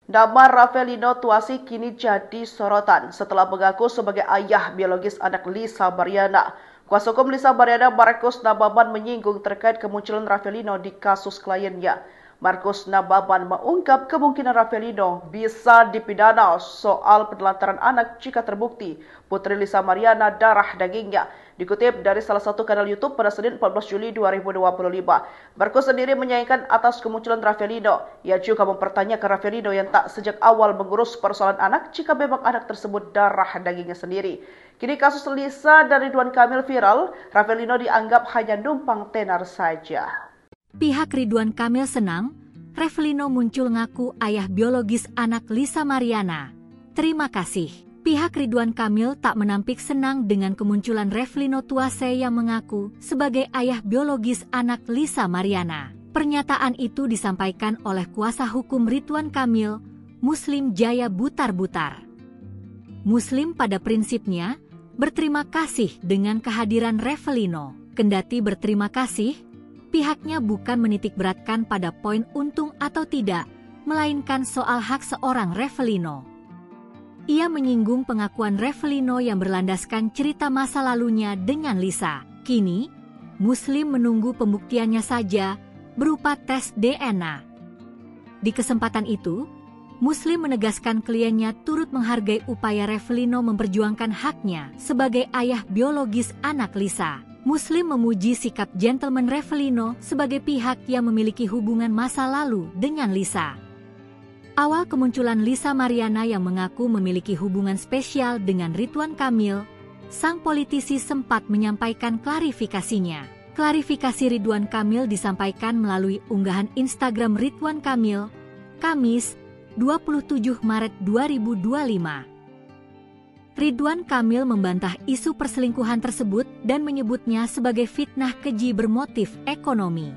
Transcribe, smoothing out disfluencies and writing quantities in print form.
Nama Ravelino Tuasi kini jadi sorotan setelah mengaku sebagai ayah biologis anak Lisa Mariana. Kuasa hukum Lisa Mariana, Markus Nababan, menyinggung terkait kemunculan Ravelino di kasus kliennya. Markus Nababan mengungkap kemungkinan Ravelino bisa dipidana soal penelantaran anak jika terbukti putri Lisa Mariana darah dagingnya. Dikutip dari salah satu kanal YouTube pada Senin 14 Juli 2025, Markus sendiri menyayangkan atas kemunculan Ravelino. Ia juga mempertanyakan Ravelino yang tak sejak awal mengurus persoalan anak jika memang anak tersebut darah dagingnya sendiri. Kini kasus Lisa dan Ridwan Kamil viral, Ravelino dianggap hanya numpang tenar saja. Pihak Ridwan Kamil senang, Ravelino muncul ngaku ayah biologis anak Lisa Mariana. Terima kasih. Pihak Ridwan Kamil tak menampik senang dengan kemunculan Ravelino Tuase yang mengaku sebagai ayah biologis anak Lisa Mariana. Pernyataan itu disampaikan oleh kuasa hukum Ridwan Kamil, Muslim Jaya Butar-Butar. Muslim pada prinsipnya berterima kasih dengan kehadiran Ravelino. Kendati berterima kasih, pihaknya bukan menitikberatkan pada poin untung atau tidak, melainkan soal hak seorang Ravelino. Ia menyinggung pengakuan Ravelino yang berlandaskan cerita masa lalunya dengan Lisa. Kini, Muslim menunggu pembuktiannya saja berupa tes DNA. Di kesempatan itu, Muslim menegaskan kliennya turut menghargai upaya Ravelino memperjuangkan haknya sebagai ayah biologis anak Lisa. Muslim memuji sikap gentleman Ravelino sebagai pihak yang memiliki hubungan masa lalu dengan Lisa. Awal kemunculan Lisa Mariana yang mengaku memiliki hubungan spesial dengan Ridwan Kamil, sang politisi sempat menyampaikan klarifikasinya. Klarifikasi Ridwan Kamil disampaikan melalui unggahan Instagram Ridwan Kamil, Kamis, 27 Maret 2025. Ridwan Kamil membantah isu perselingkuhan tersebut dan menyebutnya sebagai fitnah keji bermotif ekonomi.